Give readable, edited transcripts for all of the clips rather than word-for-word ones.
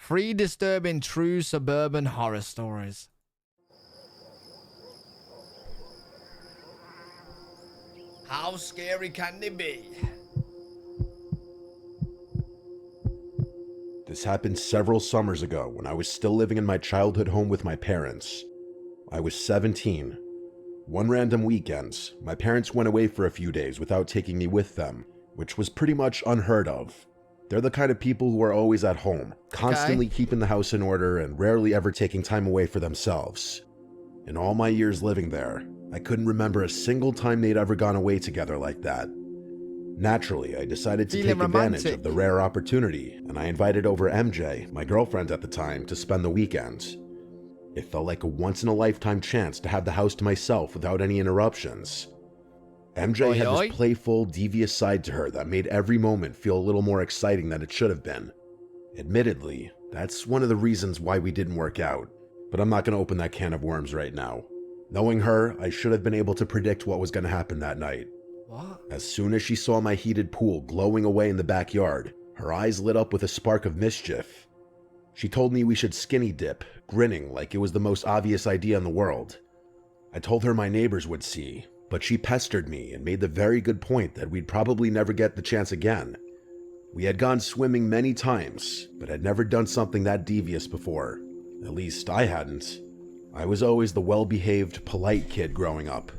3 disturbing true suburban horror stories. How scary can they be? This happened several summers ago when I was still living in my childhood home with my parents. I was 17. One random weekend, my parents went away for a few days without taking me with them, which was pretty much unheard of. They're the kind of people who are always at home, constantly keeping the house in order and rarely ever taking time away for themselves. In all my years living there, I couldn't remember a single time they'd ever gone away together like that. Naturally, I decided to take advantage of the rare opportunity, and I invited over MJ, my girlfriend at the time, to spend the weekend. It felt like a once-in-a-lifetime chance to have the house to myself without any interruptions. MJ had this playful, devious side to her that made every moment feel a little more exciting than it should have been. Admittedly, that's one of the reasons why we didn't work out, but I'm not going to open that can of worms right now. Knowing her, I should have been able to predict what was going to happen that night. What? As soon as she saw my heated pool glowing away in the backyard, her eyes lit up with a spark of mischief. She told me we should skinny dip, grinning like it was the most obvious idea in the world. I told her my neighbors would see, but she pestered me and made the very good point that we'd probably never get the chance again. We had gone swimming many times, but had never done something that devious before. At least I hadn't. I was always the well-behaved, polite kid growing up.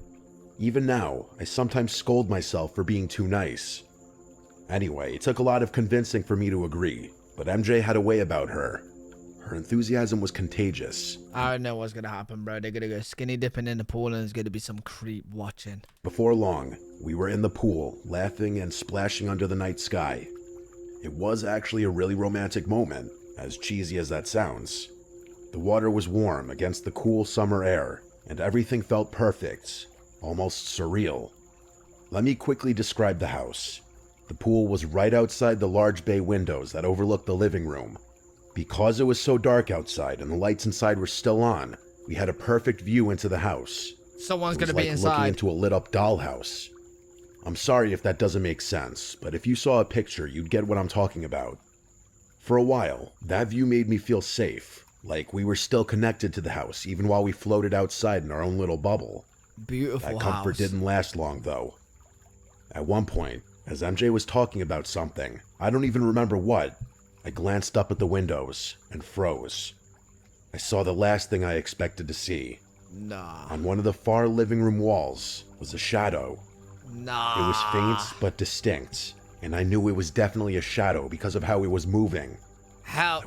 Even now, I sometimes scold myself for being too nice. Anyway, it took a lot of convincing for me to agree, but MJ had a way about her. Her enthusiasm was contagious. I don't know what's gonna happen, bro. They're gonna go skinny dipping in the pool and there's gonna be some creep watching. Before long, we were in the pool, laughing and splashing under the night sky. It was actually a really romantic moment, as cheesy as that sounds. The water was warm against the cool summer air, and everything felt perfect, almost surreal. Let me quickly describe the house. The pool was right outside the large bay windows that overlooked the living room. Because it was so dark outside and the lights inside were still on, we had a perfect view into the house. Someone's gonna be be inside. Looking into a lit-up dollhouse. I'm sorry if that doesn't make sense, but if you saw a picture, you'd get what I'm talking about. For a while, that view made me feel safe, like we were still connected to the house even while we floated outside in our own little bubble. Beautiful That comfort didn't last long, though. At one point, as MJ was talking about something, I don't even remember what, I glanced up at the windows and froze. I saw the last thing I expected to see. Nah. On one of the far living room walls was a shadow. Nah. It was faint but distinct, and I knew it was definitely a shadow because of how it was moving. How?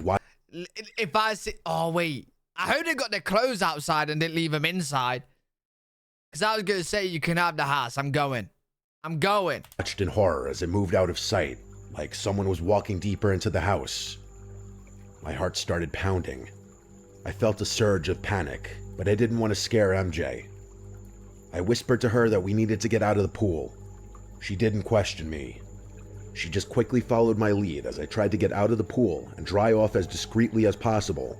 If I see... Oh, wait. I hope they got their clothes outside and didn't leave them inside. Because I was going to say you can have the house. I'm going. I'm going. I watched in horror as it moved out of sight, like someone was walking deeper into the house. My heart started pounding. I felt a surge of panic, but I didn't want to scare MJ. I whispered to her that we needed to get out of the pool. She didn't question me. She just quickly followed my lead as I tried to get out of the pool and dry off as discreetly as possible.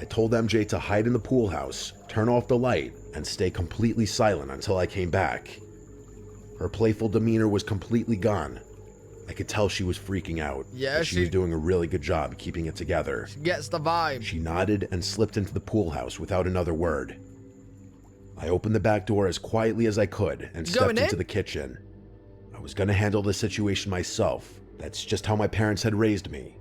I told MJ to hide in the pool house, turn off the light, and stay completely silent until I came back. Her playful demeanor was completely gone. I could tell she was freaking out. Yeah, but she was doing a really good job keeping it together. She gets the vibe. She nodded and slipped into the pool house without another word. I opened the back door as quietly as I could and stepped into the kitchen. I was going to handle the situation myself. That's just how my parents had raised me.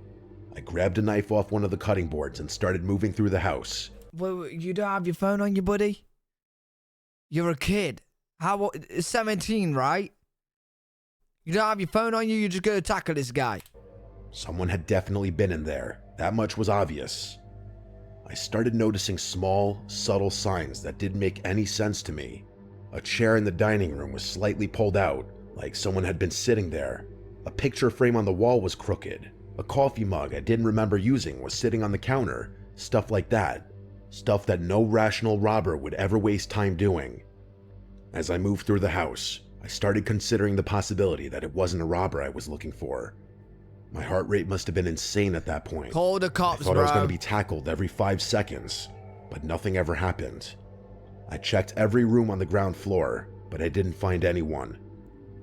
I grabbed a knife off one of the cutting boards and started moving through the house. Well, you don't have your phone on you, buddy? You're a kid. How? 17, right? You don't have your phone on you, you're just gonna tackle this guy. Someone had definitely been in there. That much was obvious. I started noticing small, subtle signs that didn't make any sense to me. A chair in the dining room was slightly pulled out, like someone had been sitting there. A picture frame on the wall was crooked. A coffee mug I didn't remember using was sitting on the counter. Stuff like that. Stuff that no rational robber would ever waste time doing. As I moved through the house, I started considering the possibility that it wasn't a robber I was looking for. My heart rate must have been insane at that point. Call the cops, I thought bro. I was going to be tackled every 5 seconds, but nothing ever happened. I checked every room on the ground floor, but I didn't find anyone.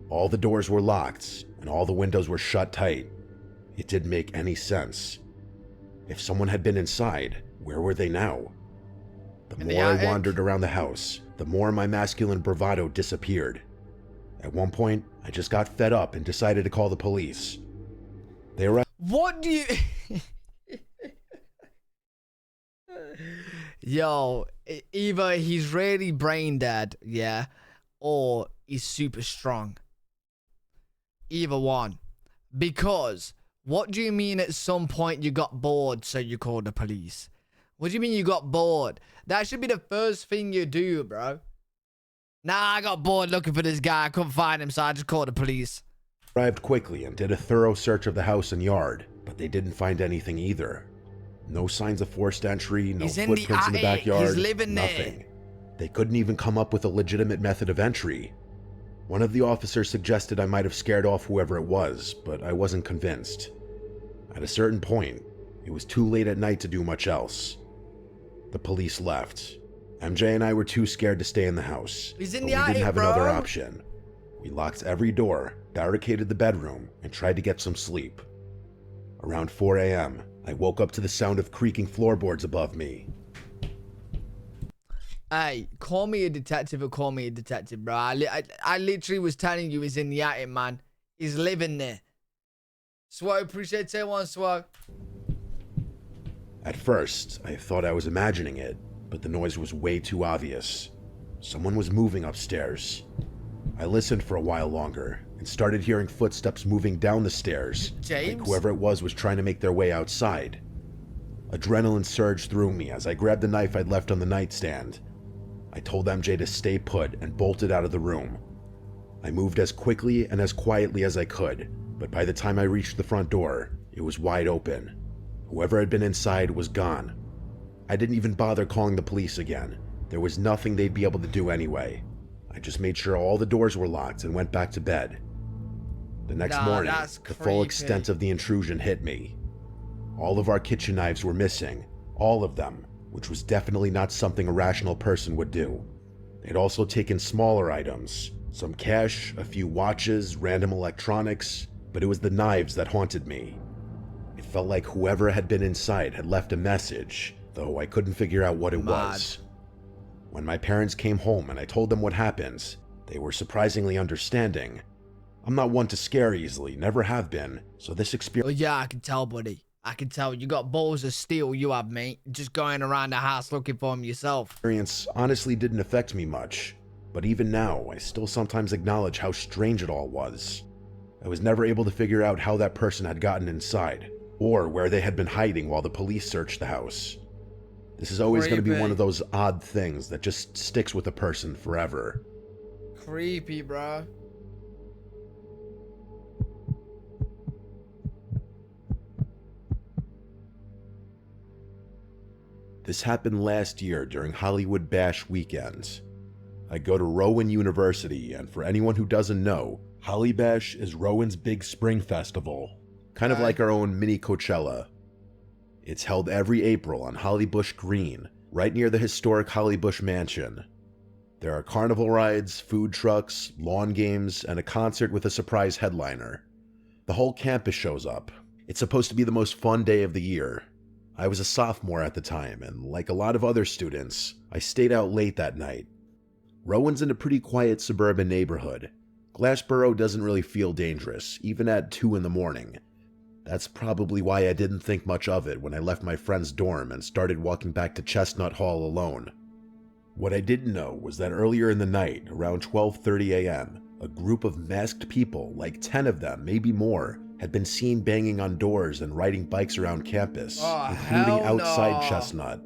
All the doors were locked, and all the windows were shut tight. It didn't make any sense. If someone had been inside, where were they now? The In the more I attic? wandered around the house, the more my masculine bravado disappeared. At one point, I just got fed up and decided to call the police. They arrived. What do you... Yo, either he's really brain dead, yeah, or he's super strong. Either one. Because, what do you mean at some point you got bored so you called the police? What do you mean you got bored? That should be the first thing you do, bro. Nah, I got bored looking for this guy. I couldn't find him, so I just called the police. Arrived quickly and did a thorough search of the house and yard, but they didn't find anything either. No signs of forced entry, no footprints in the backyard, He's living nothing. there. They couldn't even come up with a legitimate method of entry. One of the officers suggested I might have scared off whoever it was, but I wasn't convinced. At a certain point, it was too late at night to do much else. The police left. MJ and I were too scared to stay in the house, He's in but the we didn't attic, have another bro. option. We locked every door, barricaded the bedroom, and tried to get some sleep. Around 4 a.m., I woke up to the sound of creaking floorboards above me. Hey, call me a detective or call me a detective, bro. I literally was telling you he's in the attic, man. He's living there. Swo, appreciate everyone, Swo. At first, I thought I was imagining it, but the noise was way too obvious. Someone was moving upstairs. I listened for a while longer and started hearing footsteps moving down the stairs, James? like whoever it was trying to make their way outside. Adrenaline surged through me as I grabbed the knife I'd left on the nightstand. I told MJ to stay put and bolted out of the room. I moved as quickly and as quietly as I could, but by the time I reached the front door, it was wide open. Whoever had been inside was gone. I didn't even bother calling the police again. There was nothing they'd be able to do anyway. I just made sure all the doors were locked and went back to bed. The next morning, the full extent of the intrusion hit me. All of our kitchen knives were missing, all of them, which was definitely not something a rational person would do. They'd also taken smaller items, some cash, a few watches, random electronics, but it was the knives that haunted me. It felt like whoever had been inside had left a message, though I couldn't figure out what it was. When my parents came home and I told them what happened, they were surprisingly understanding. I'm not one to scare easily, never have been, so this experience... Oh, yeah, I can tell, buddy. I can tell. You got balls of steel, you have, mate. Just going around the house looking for them yourself. Experience honestly didn't affect me much, but even now, I still sometimes acknowledge how strange it all was. I was never able to figure out how that person had gotten inside, or where they had been hiding while the police searched the house. This is always going to be one of those odd things that just sticks with a person forever. Creepy, bro. This happened last year during Hollywood Bash weekends. I go to Rowan University, and for anyone who doesn't know, Holly Bash is Rowan's big spring festival, kind of like our own mini Coachella. It's held every April on Hollybush Green, right near the historic Hollybush Mansion. There are carnival rides, food trucks, lawn games, and a concert with a surprise headliner. The whole campus shows up. It's supposed to be the most fun day of the year. I was a sophomore at the time, and like a lot of other students, I stayed out late that night. Rowan's in a pretty quiet suburban neighborhood. Glassboro doesn't really feel dangerous, even at 2 in the morning. That's probably why I didn't think much of it when I left my friend's dorm and started walking back to Chestnut Hall alone. What I didn't know was that earlier in the night, around 12:30 a.m., a group of masked people, like 10 of them, maybe more, had been seen banging on doors and riding bikes around campus, including outside Chestnut.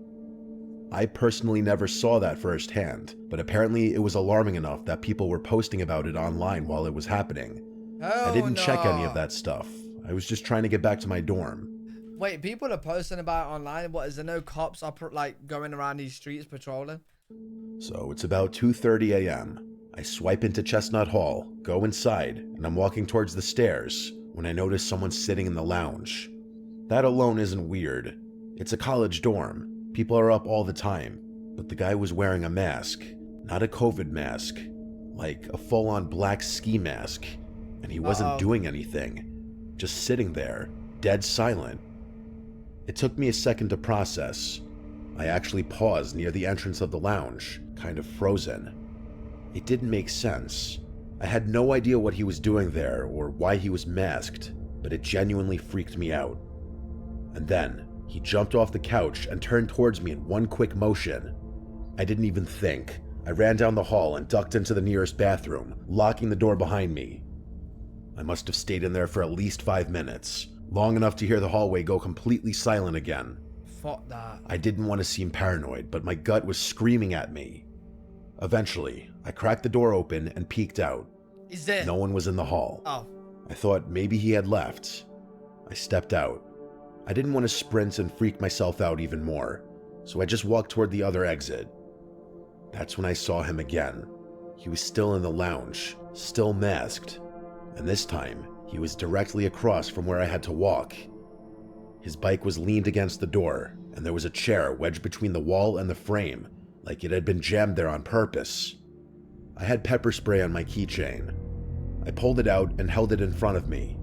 I personally never saw that firsthand, but apparently it was alarming enough that people were posting about it online while it was happening. I didn't check any of that stuff. I was just trying to get back to my dorm. Wait, people are posting about it online? What, is there no cops up, like, going around these streets patrolling? So it's about 2:30 a.m. I swipe into Chestnut Hall, go inside, and I'm walking towards the stairs when I notice someone sitting in the lounge. That alone isn't weird. It's a college dorm. People are up all the time, but the guy was wearing a mask, not a COVID mask, like a full-on black ski mask, and he wasn't doing anything, just sitting there, dead silent. It took me a second to process. I actually paused near the entrance of the lounge, kind of frozen. It didn't make sense. I had no idea what he was doing there or why he was masked, but it genuinely freaked me out. And then, he jumped off the couch and turned towards me in one quick motion. I didn't even think. I ran down the hall and ducked into the nearest bathroom, locking the door behind me. I must have stayed in there for at least 5 minutes, long enough to hear the hallway go completely silent again. Fuck that. I didn't want to seem paranoid, but my gut was screaming at me. Eventually, I cracked the door open and peeked out. Is there? No one was in the hall. Oh. I thought maybe he had left. I stepped out. I didn't want to sprint and freak myself out even more, so I just walked toward the other exit. That's when I saw him again. He was still in the lounge, still masked, and this time he was directly across from where I had to walk. His bike was leaned against the door, and there was a chair wedged between the wall and the frame, like it had been jammed there on purpose. I had pepper spray on my keychain. I pulled it out and held it in front of me.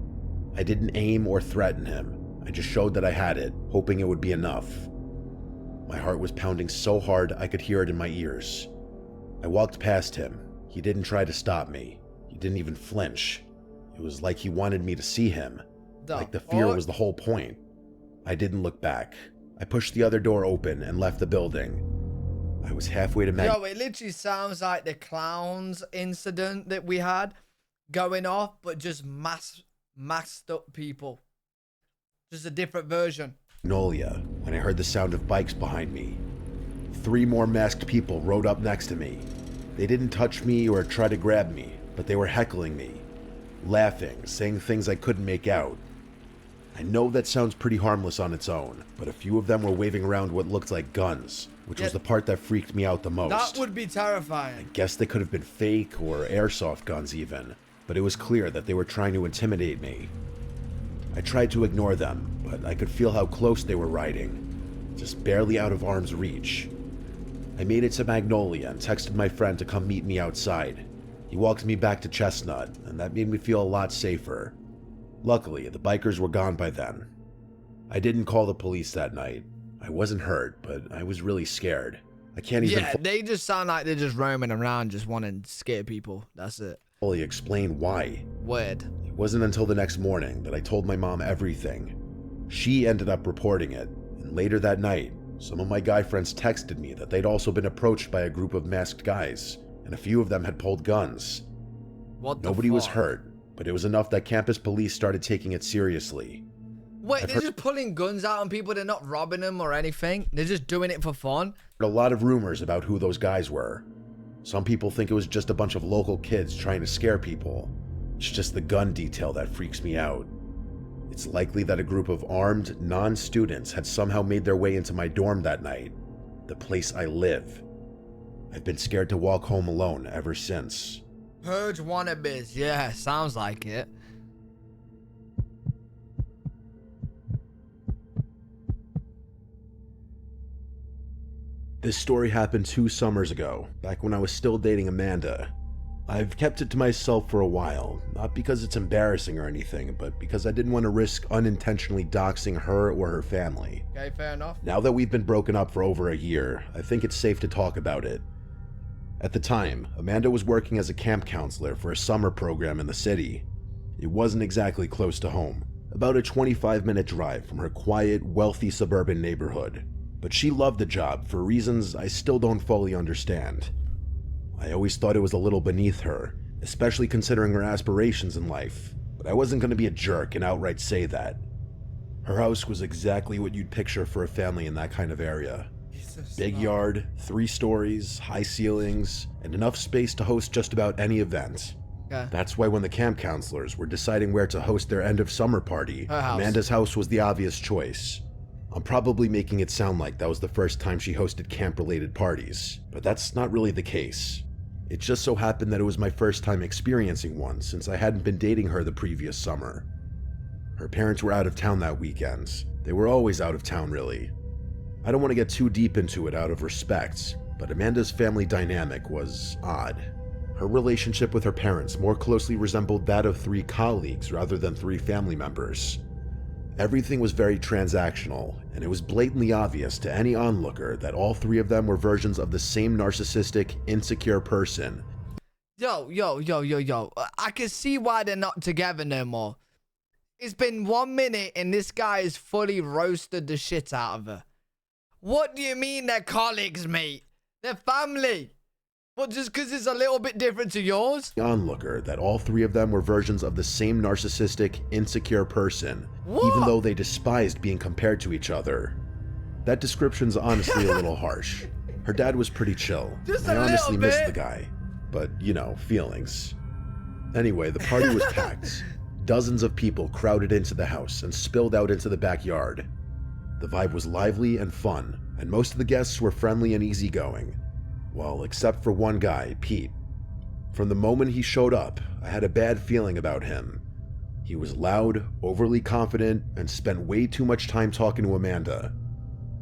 I didn't aim or threaten him. I just showed that I had it, hoping it would be enough. My heart was pounding so hard I could hear it in my ears. I walked past him. He didn't try to stop me. He didn't even flinch. It was like he wanted me to see him. Like the fear was the whole point. I didn't look back. I pushed the other door open and left the building. I was halfway to Yo, it literally sounds like the clowns incident that we had going off, but just masked up people. Just a different version. Magnolia when I heard the sound of bikes behind me. 3 more masked people rode up next to me. They didn't touch me or try to grab me, but they were heckling me, laughing, saying things I couldn't make out. I know that sounds pretty harmless on its own, but a few of them were waving around what looked like guns, which was the part that freaked me out the most. That would be terrifying. I guess they could have been fake or airsoft guns even, but it was clear that they were trying to intimidate me. I tried to ignore them, but I could feel how close they were riding, just barely out of arm's reach. I made it to Magnolia and texted my friend to come meet me outside. He walked me back to Chestnut, and that made me feel a lot safer. Luckily, the bikers were gone by then. I didn't call the police that night. I wasn't hurt, but I was really scared. I can't even they just sound like they're just roaming around, just wanting to scare people. That's it. fully explain why. Weird. It wasn't until the next morning that I told my mom everything. She ended up reporting it, and later that night, some of my guy friends texted me that they'd also been approached by a group of masked guys, and a few of them had pulled guns. Nobody was hurt, but it was enough that campus police started taking it seriously. Wait, they're just pulling guns out on people? They're not robbing them or anything? They're just doing it for fun? A lot of rumors about who those guys were. Some people think it was just a bunch of local kids trying to scare people. It's just the gun detail that freaks me out. It's likely that a group of armed, non-students had somehow made their way into my dorm that night, the place I live. I've been scared to walk home alone ever since. Purge wannabes, yeah, sounds like it. This story happened 2 summers ago, back when I was still dating Amanda. I've kept it to myself for a while, not because it's embarrassing or anything, but because I didn't want to risk unintentionally doxing her or her family. Okay, fair enough. Now that we've been broken up for over a year, I think it's safe to talk about it. At the time, Amanda was working as a camp counselor for a summer program in the city. It wasn't exactly close to home, about a 25-minute drive from her quiet, wealthy suburban neighborhood. But she loved the job for reasons I still don't fully understand. I always thought it was a little beneath her, especially considering her aspirations in life, but I wasn't going to be a jerk and outright say that. Her house was exactly what you'd picture for a family in that kind of area. Big yard, 3 stories, high ceilings, and enough space to host just about any event. Okay. That's why when the camp counselors were deciding where to host their end of summer party, Amanda's house was the obvious choice. I'm probably making it sound like that was the first time she hosted camp-related parties, but that's not really the case. It just so happened that it was my first time experiencing one since I hadn't been dating her the previous summer. Her parents were out of town that weekend. They were always out of town, really. I don't want to get too deep into it out of respect, but Amanda's family dynamic was odd. Her relationship with her parents more closely resembled that of 3 colleagues rather than 3 family members. Everything was very transactional, and it was blatantly obvious to any onlooker that all three of them were versions of the same narcissistic, insecure person. Yo. I can see why they're not together no more. It's been 1 minute and this guy has fully roasted the shit out of her. What do you mean they're colleagues, mate? They're family. What, just because it's a little bit different to yours? Onlooker that all three of them were versions of the same narcissistic, insecure person, What? even though they despised being compared to each other. That description's honestly a little harsh. Her dad was pretty chill. Just I a honestly little missed bit. the guy. But, you know, feelings. Anyway, the party was packed. Dozens of people crowded into the house and spilled out into the backyard. The vibe was lively and fun, and most of the guests were friendly and easygoing. Well, except for one guy, Pete. From the moment he showed up, I had a bad feeling about him. He was loud, overly confident, and spent way too much time talking to Amanda.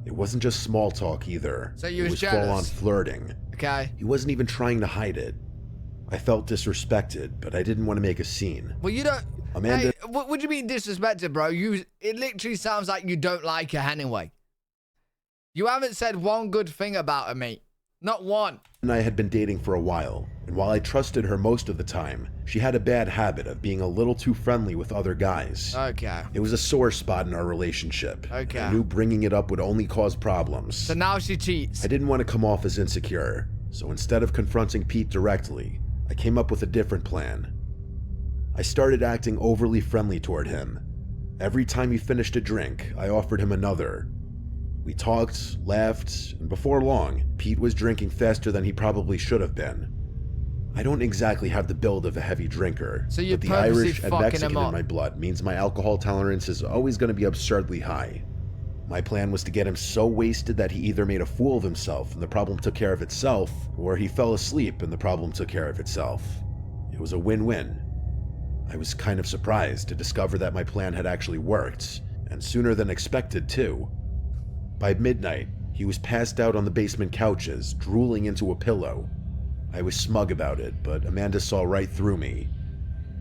It wasn't just small talk either. So you it was was jealous? full-on flirting. Okay. He wasn't even trying to hide it. I felt disrespected, but I didn't want to make a scene. Well, you don't... Amanda... Hey, what do you mean disrespected, bro? It literally sounds like you don't like her anyway. You haven't said one good thing about her, mate. Not one. and I had been dating for a while, and while I trusted her most of the time, she had a bad habit of being a little too friendly with other guys. Okay. It was a sore spot in our relationship. Okay. I knew bringing it up would only cause problems. So now she cheats. I didn't want to come off as insecure, so instead of confronting Pete directly, I came up with a different plan. I started acting overly friendly toward him. Every time he finished a drink, I offered him another. We talked, laughed, and before long, Pete was drinking faster than he probably should have been. I don't exactly have the build of a heavy drinker, So you're but the purposely Irish and fucking Mexican him in up. my blood means my alcohol tolerance is always going to be absurdly high. My plan was to get him so wasted that he either made a fool of himself and the problem took care of itself, or he fell asleep and the problem took care of itself. It was a win-win. I was kind of surprised to discover that my plan had actually worked, and sooner than expected too. By midnight, he was passed out on the basement couches, drooling into a pillow. I was smug about it, but Amanda saw right through me.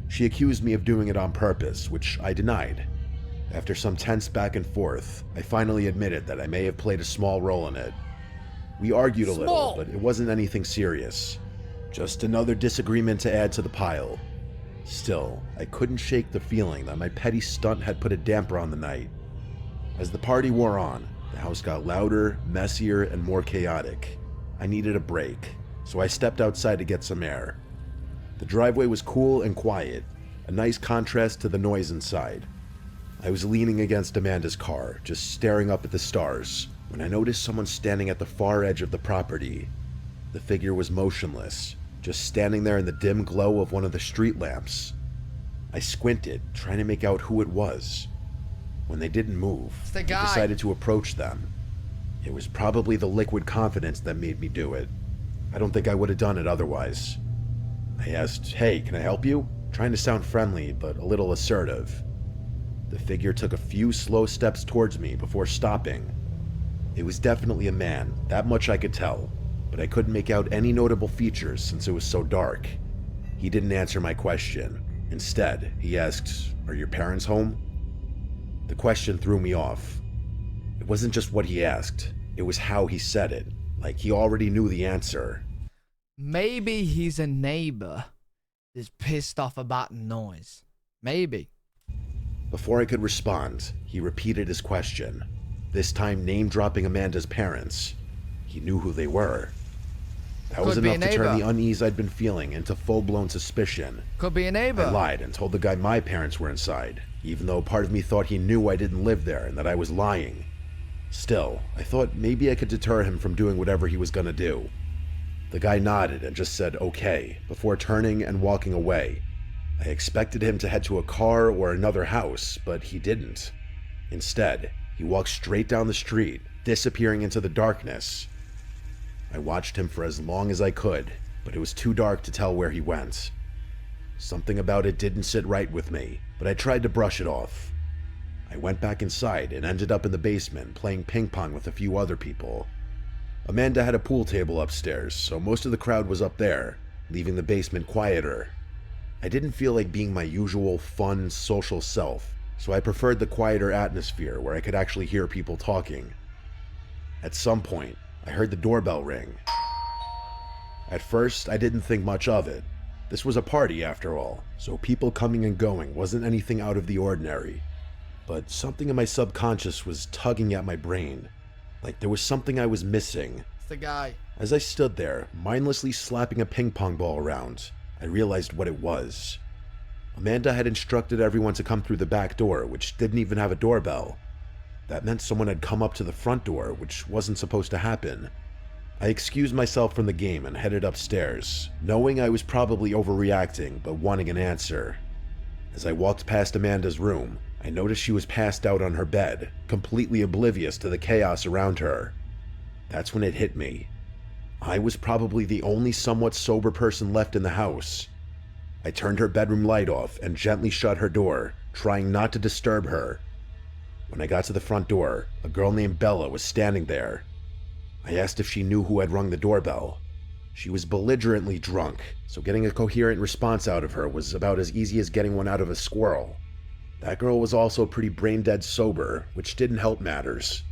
She accused me of doing it on purpose, which I denied. After some tense back and forth, I finally admitted that I may have played a small role in it. We argued a little, but it wasn't anything serious. Just another disagreement to add to the pile. Still, I couldn't shake the feeling that my petty stunt had put a damper on the night. As the party wore on, the house got louder, messier, and more chaotic. I needed a break, so I stepped outside to get some air. The driveway was cool and quiet, a nice contrast to the noise inside. I was leaning against Amanda's car, just staring up at the stars, when I noticed someone standing at the far edge of the property. The figure was motionless, just standing there in the dim glow of one of the street lamps. I squinted, trying to make out who it was. When they didn't move, It's the I guy. decided to approach them. It was probably the liquid confidence that made me do it. I don't think I would have done it otherwise. I asked, "Hey, can I help you?" Trying to sound friendly, but a little assertive. The figure took a few slow steps towards me before stopping. It was definitely a man, that much I could tell, but I couldn't make out any notable features since it was so dark. He didn't answer my question. Instead, he asked, "Are your parents home?" The question threw me off. It wasn't just what he asked, it was how he said it, like he already knew the answer. Maybe he's a neighbor that's pissed off about noise. Maybe. Before I could respond, he repeated his question, this time name-dropping Amanda's parents. He knew who they were. That was Could be a enough to turn neighbor. the unease I'd been feeling into full-blown suspicion. Could be a neighbor. I lied and told the guy my parents were inside, even though part of me thought he knew I didn't live there and that I was lying. Still, I thought maybe I could deter him from doing whatever he was gonna do. The guy nodded and just said okay, before turning and walking away. I expected him to head to a car or another house, but he didn't. Instead, he walked straight down the street, disappearing into the darkness. I watched him for as long as I could, but it was too dark to tell where he went. Something about it didn't sit right with me, but I tried to brush it off. I went back inside and ended up in the basement playing ping pong with a few other people. Amanda had a pool table upstairs, so most of the crowd was up there, leaving the basement quieter. I didn't feel like being my usual fun, social self, so I preferred the quieter atmosphere where I could actually hear people talking. At some point, I heard the doorbell ring. At first, I didn't think much of it. This was a party after all, so people coming and going wasn't anything out of the ordinary. But something in my subconscious was tugging at my brain, like there was something I was missing. It's the guy. As I stood there, mindlessly slapping a ping pong ball around, I realized what it was. Amanda had instructed everyone to come through the back door, which didn't even have a doorbell. That meant someone had come up to the front door, which wasn't supposed to happen. I excused myself from the game and headed upstairs, knowing I was probably overreacting, but wanting an answer. As I walked past Amanda's room, I noticed she was passed out on her bed, completely oblivious to the chaos around her. That's when it hit me. I was probably the only somewhat sober person left in the house. I turned her bedroom light off and gently shut her door, trying not to disturb her. When I got to the front door, a girl named Bella was standing there. I asked if she knew who had rung the doorbell. She was belligerently drunk, so getting a coherent response out of her was about as easy as getting one out of a squirrel. That girl was also pretty brain-dead sober, which didn't help matters.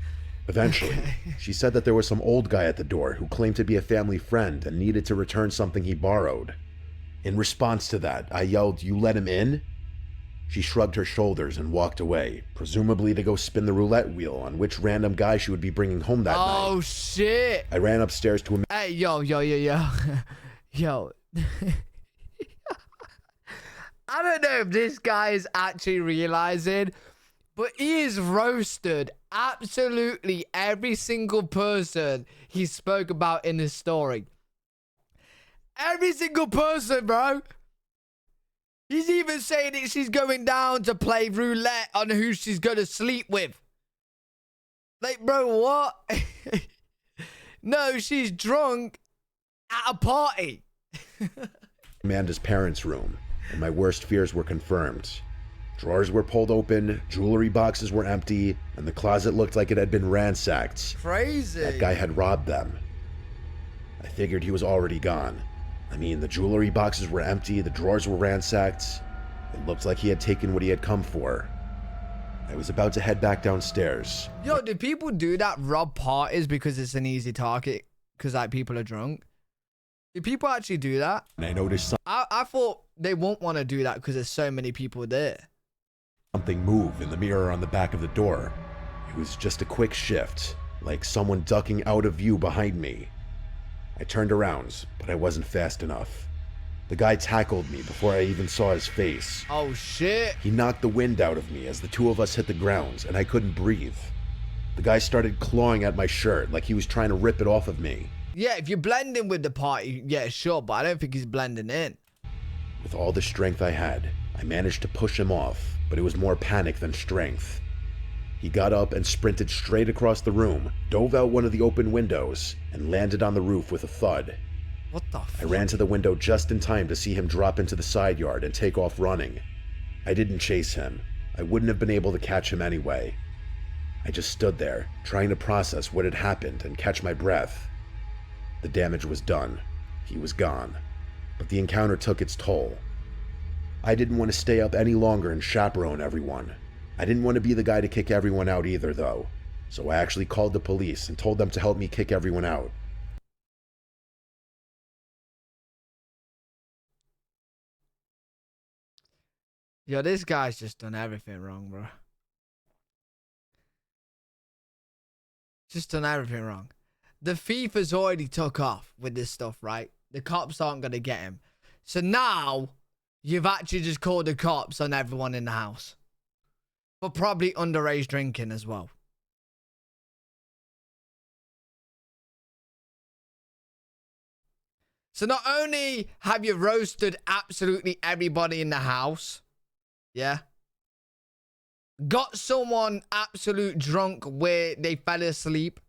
Eventually, she said that there was some old guy at the door who claimed to be a family friend and needed to return something he borrowed. In response to that, I yelled, "You let him in?" She shrugged her shoulders and walked away, presumably to go spin the roulette wheel on which random guy she would be bringing home that night. Oh, shit. I ran upstairs to him. Hey, yo. Yo. I don't know if this guy is actually realizing, but he has roasted absolutely every single person he spoke about in his story. Every single person, bro. He's even saying that she's going down to play roulette on who she's going to sleep with. Like, bro, what? No, she's drunk at a party. Amanda's parents' room, and my worst fears were confirmed. Drawers were pulled open, jewelry boxes were empty, and the closet looked like it had been ransacked. Crazy. That guy had robbed them. I figured he was already gone. I mean, the jewelry boxes were empty, the drawers were ransacked. It looked like he had taken what he had come for. I was about to head back downstairs. Yo, do people do that, rob parties because it's an easy target? Because, like, people are drunk? Do people actually do that? And I noticed I thought they won't want to do that because there's so many people there. something move in the mirror on the back of the door. It was just a quick shift, like someone ducking out of view behind me. I turned around, but I wasn't fast enough. The guy tackled me before I even saw his face. Oh, shit. He knocked the wind out of me as the two of us hit the ground, and I couldn't breathe. The guy started clawing at my shirt like he was trying to rip it off of me. Yeah, if you're blending with the party, yeah, sure, but I don't think he's blending in. With all the strength I had, I managed to push him off, but it was more panic than strength. He got up and sprinted straight across the room, dove out one of the open windows, and landed on the roof with a thud. What the fuck? I ran to the window just in time to see him drop into the side yard and take off running. I didn't chase him. I wouldn't have been able to catch him anyway. I just stood there, trying to process what had happened and catch my breath. The damage was done. He was gone. But the encounter took its toll. I didn't want to stay up any longer and chaperone everyone. I didn't want to be the guy to kick everyone out either, though. So I actually called the police and told them to help me kick everyone out. Yo, this guy's just done everything wrong, bro. Just done everything wrong. The thief has already took off with this stuff, right? The cops aren't going to get him. So now, you've actually just called the cops on everyone in the house. For probably underage drinking as well. So not only have you roasted absolutely everybody in the house, yeah, got someone absolute drunk where they fell asleep,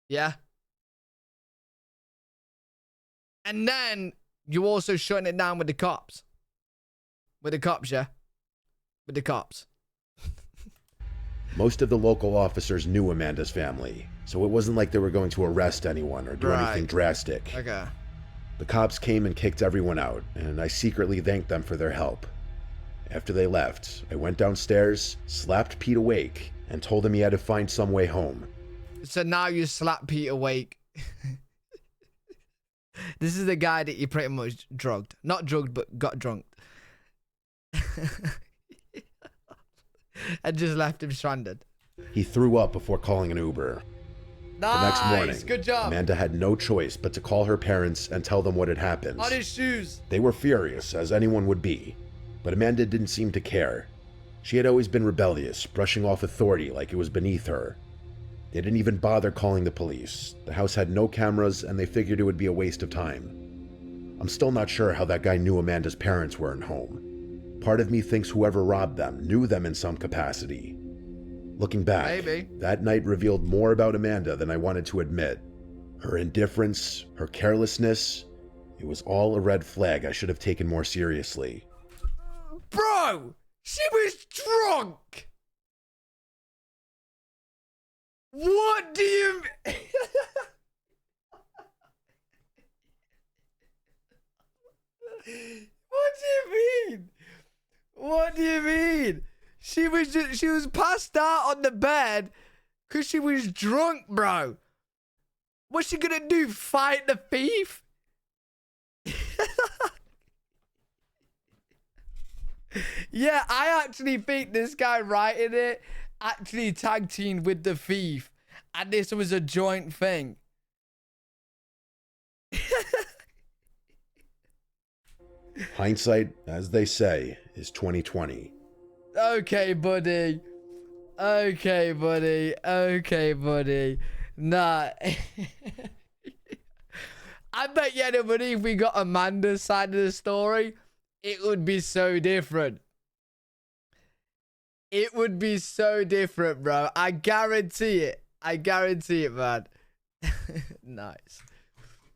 yeah, and then you also shutting it down with the cops. With the cops, yeah? With the cops. Most of the local officers knew Amanda's family, so it wasn't like they were going to arrest anyone or do anything drastic. Okay. The cops came and kicked everyone out, and I secretly thanked them for their help. After they left, I went downstairs, slapped Pete awake, and told him he had to find some way home. So now you slap Pete awake. This is the guy that you pretty much drugged. Not drugged, but got drunk. And just left him stranded. He threw up before calling an Uber. Nice. The next morning, Good job. Amanda had no choice but to call her parents and tell them what had happened. On his shoes. They were furious, as anyone would be, but Amanda didn't seem to care. She had always been rebellious, brushing off authority like it was beneath her. They didn't even bother calling the police. The house had no cameras, and they figured it would be a waste of time. I'm still not sure how that guy knew Amanda's parents weren't home. Part of me thinks whoever robbed them knew them in some capacity. Looking back, Maybe. that night revealed more about Amanda than I wanted to admit. Her indifference, her carelessness, it was all a red flag I should have taken more seriously. Bro, she was drunk. What do you... What do you mean? What do you mean? She was passed out on the bed because she was drunk, bro. What's she gonna do? Fight the thief? Yeah, I actually think this guy writing it actually tag teamed with the thief, and this was a joint thing. Hindsight, as they say, is 20/20. Okay, buddy. Okay, buddy. Okay, buddy. Nah. I bet you anybody, if we got Amanda's side of the story, it would be so different. It would be so different, bro. I guarantee it. I guarantee it, man. Nice.